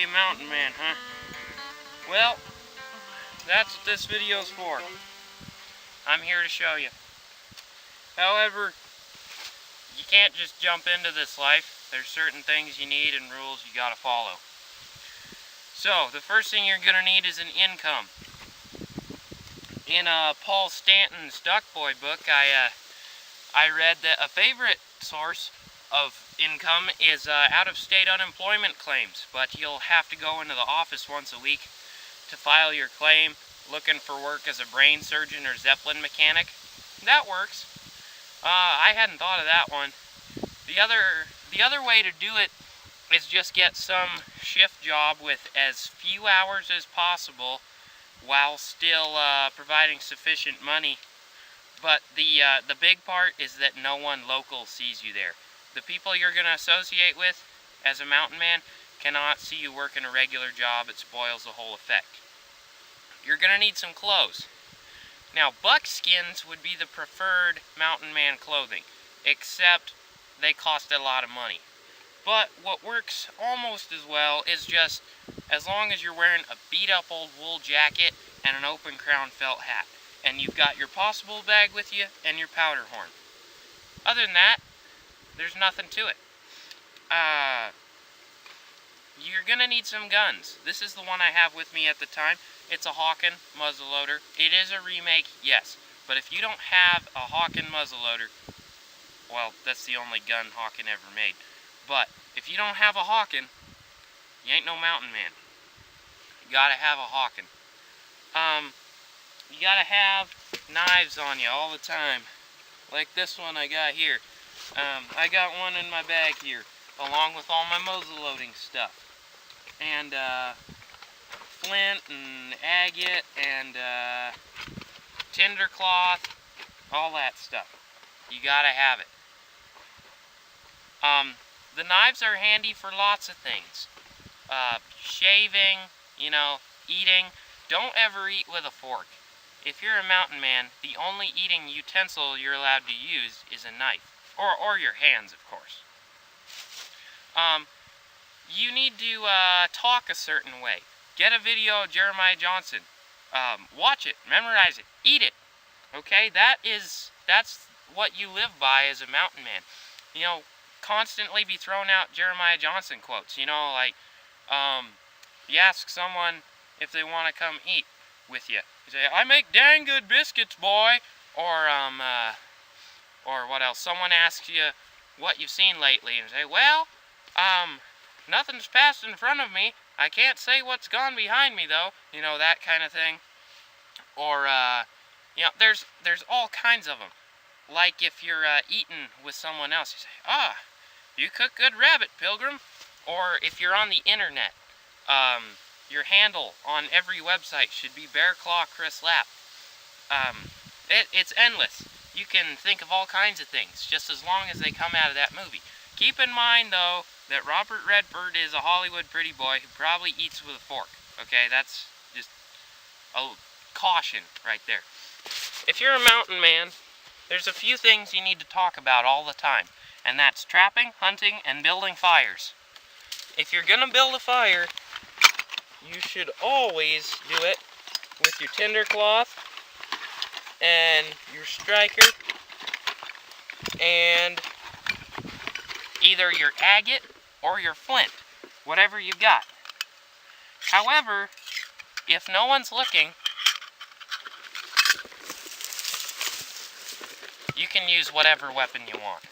a mountain man, huh? Well, that's what this video's for. I'm here to show you. However, you can't just jump into this life. There's certain things you need and rules you gotta follow. So, the first thing you're gonna need is an income. In Paul Stanton's Duck Boy book, I read that a favorite source of income is out-of-state unemployment claims, but you'll have to go into the office once a week to file your claim, looking for work as a brain surgeon or Zeppelin mechanic. That works. I hadn't thought of that one. The other way to do it is just get some shift job with as few hours as possible while still providing sufficient money. But the big part is that no one local sees you there. The people you're going to associate with as a mountain man cannot see you working a regular job. It spoils the whole effect. You're going to need some clothes. Now, buckskins would be the preferred mountain man clothing, except they cost a lot of money. But what works almost as well is just as long as you're wearing a beat-up old wool jacket and an open crown felt hat, and you've got your possible bag with you and your powder horn. Other than that, there's nothing to it. You're gonna need some guns. This is the one I have with me at the time. It's a Hawken muzzleloader. It is a remake, yes. But if you don't have a Hawken muzzleloader, well, that's the only gun Hawken ever made. But if you don't have a Hawken, you ain't no mountain man. You gotta have a Hawken. You gotta have knives on you all the time. Like this one I got here. I got one in my bag here, along with all my muzzleloading stuff. And, flint and agate and, tinder cloth, all that stuff. You gotta have it. The knives are handy for lots of things. Shaving, eating. Don't ever eat with a fork. If you're a mountain man, the only eating utensil you're allowed to use is a knife. Or your hands, of course. You need to talk a certain way. Get a video of Jeremiah Johnson. Watch it, memorize it, eat it. Okay, that's what you live by as a mountain man. Constantly be throwing out Jeremiah Johnson quotes. You ask someone if they want to come eat with you. You say, "I make dang good biscuits, boy." Or what else? Someone asks you what you've seen lately, and you say, "Well, nothing's passed in front of me. I can't say what's gone behind me, though." That kind of thing. Or, there's all kinds of them. Like if you're eating with someone else, you say, "Ah, you cook good rabbit, Pilgrim." Or if you're on the internet, your handle on every website should be Bear Claw Chris Lapp. It's endless. You can think of all kinds of things, just as long as they come out of that movie. Keep in mind, though, that Robert Redford is a Hollywood pretty boy who probably eats with a fork. Okay, that's just a caution right there. If you're a mountain man, there's a few things you need to talk about all the time, and that's trapping, hunting, and building fires. If you're gonna build a fire, you should always do it with your tinder cloth and your striker and either your agate or your flint, whatever you've got. However, if no one's looking, you can use whatever weapon you want.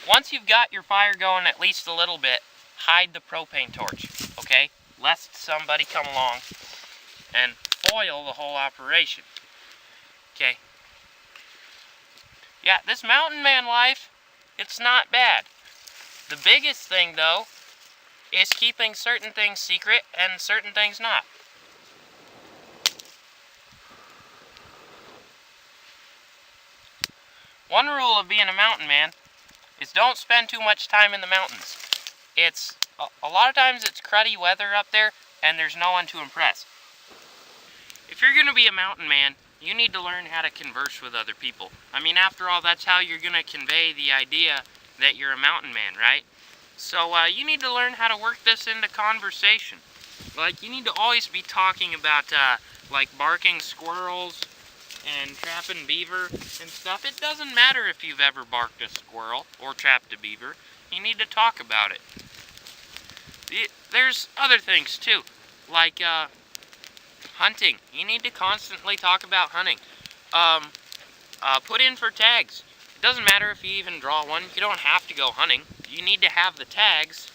Once you've got your fire going at least a little bit, hide the propane torch, okay? Lest somebody come along and foil the whole operation, okay? Yeah, this mountain man life, it's not bad. The biggest thing, though, is keeping certain things secret and certain things not. One rule of being a mountain man is don't spend too much time in the mountains. It's a lot of times it's cruddy weather up there, and there's no one to impress. If you're going to be a mountain man, you need to learn how to converse with other people. I mean, after all, that's how you're going to convey the idea that you're a mountain man, right? So you need to learn how to work this into conversation. Like, you need to always be talking about, like, barking squirrels and trapping beaver and stuff. It doesn't matter if you've ever barked a squirrel or trapped a beaver. You need to talk about it. There's other things, too, like, hunting. You need to constantly talk about hunting. Put in for tags. It doesn't matter if you even draw one. You don't have to go hunting. You need to have the tags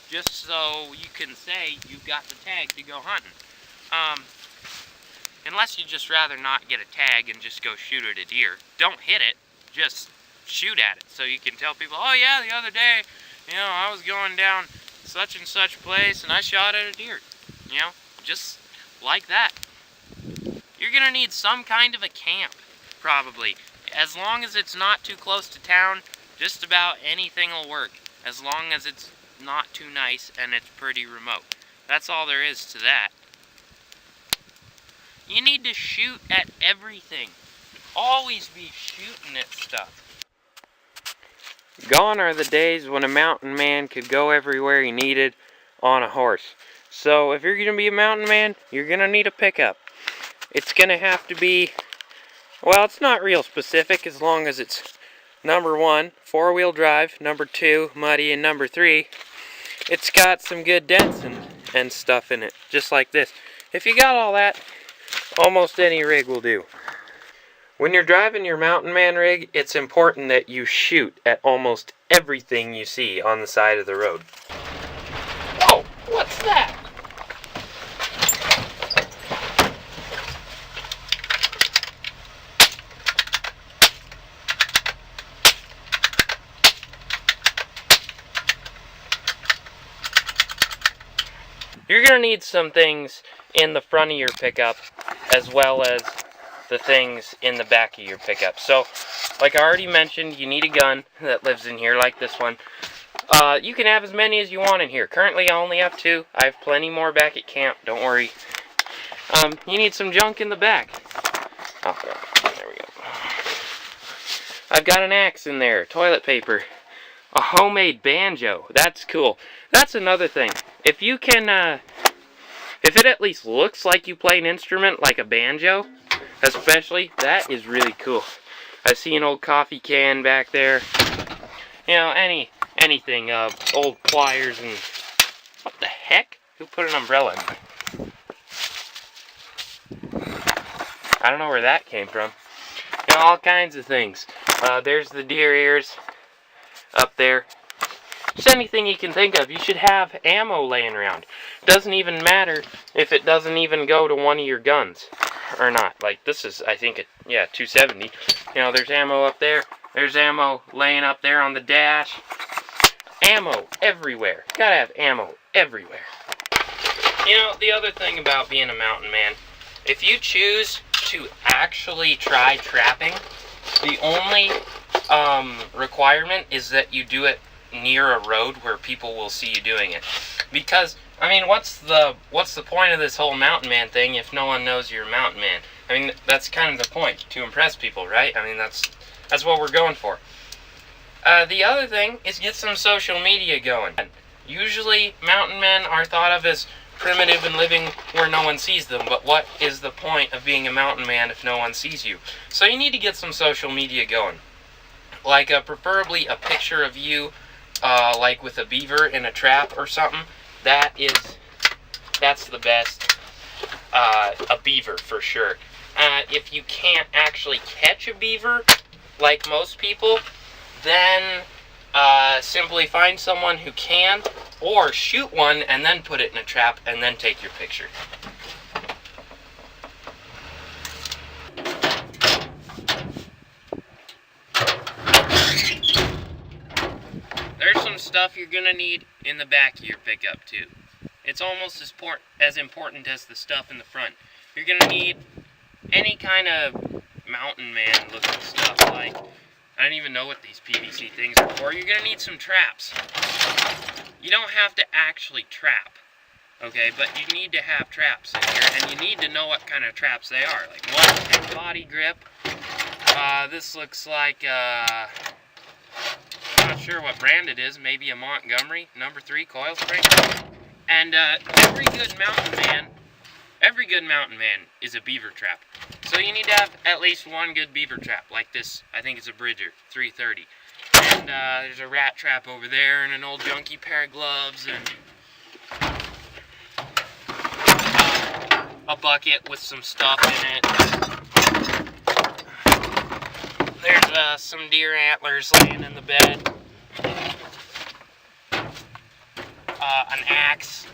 just so you can say you've got the tag to go hunting. Unless you'd just rather not get a tag and just go shoot at a deer. Don't hit it, just shoot at it. So you can tell people, oh yeah, the other day, you know, I was going down such and such place and I shot at a deer. You know, just like that. You're gonna need some kind of a camp, probably. As long as it's not too close to town, just about anything will work. As long as it's not too nice and it's pretty remote. That's all there is to that. You need to shoot at everything. Always be shooting at stuff. Gone are the days when a mountain man could go everywhere he needed on a horse. So if you're going to be a mountain man, you're going to need a pickup. It's going to have to be, well, it's not real specific as long as it's number 1, 4-wheel drive, number 2, muddy, and number 3, it's got some good dents and stuff in it, just like this. If you got all that, almost any rig will do. When you're driving your mountain man rig, it's important that you shoot at almost everything you see on the side of the road. Whoa, what's that? You're going to need some things in the front of your pickup as well as the things in the back of your pickup. So, like I already mentioned, you need a gun that lives in here like this one. You can have as many as you want in here. Currently I only have 2. I have plenty more back at camp, don't worry. You need some junk in the back. Oh, there we go. I've got an axe in there, toilet paper, a homemade banjo. That's cool. That's another thing. If you can, if it at least looks like you play an instrument like a banjo, especially, that is really cool. I see an old coffee can back there. You know, anything, old pliers and... What the heck? Who put an umbrella in there? I don't know where that came from. You know, all kinds of things. There's the deer ears up there. Just anything you can think of. You should have ammo laying around. Doesn't even matter if it doesn't even go to one of your guns or not. Like this is, I think, yeah, 270. You know, there's ammo up there. There's ammo laying up there on the dash. Ammo everywhere. Gotta have ammo everywhere. You know, the other thing about being a mountain man, if you choose to actually try trapping, the only requirement is that you do it near a road where people will see you doing it. Because, I mean, what's the point of this whole mountain man thing if no one knows you're a mountain man? I mean, that's kind of the point, to impress people, right? I mean, that's what we're going for. The other thing is get some social media going. Usually, mountain men are thought of as primitive and living where no one sees them, but what is the point of being a mountain man if no one sees you? So you need to get some social media going. Like, preferably a picture of you, like with a beaver in a trap or something. That's the best. A beaver for sure. If you can't actually catch a beaver, like most people, then simply find someone who can, or shoot one and then put it in a trap and then take your picture. There's some stuff you're gonna need in the back of your pickup too. It's almost as important as the stuff in the front. You're gonna need any kind of mountain man looking stuff, like, I don't even know what these PVC things are for. You're gonna need some traps. You don't have to actually trap, okay? But you need to have traps in here, and you need to know what kind of traps they are. Like one has body grip. This looks like I'm not sure what brand it is. Maybe a Montgomery number 3 coil spring. And every good mountain man is a beaver trap. So you need to have at least one good beaver trap, like this. I think it's a Bridger 330. And there's a rat trap over there, and an old junky pair of gloves, and a bucket with some stuff in it. There's some deer antlers laying in the bed. An axe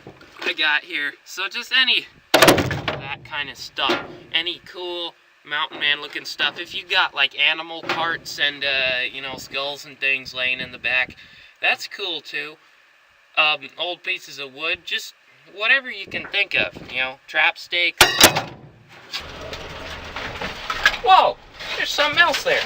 I got here. So just that kind of stuff. Any cool mountain man looking stuff. If you got like animal parts and you know, skulls and things laying in the back, that's cool too. Old pieces of wood, just whatever you can think of, you know, trap stakes. Whoa, there's something else there.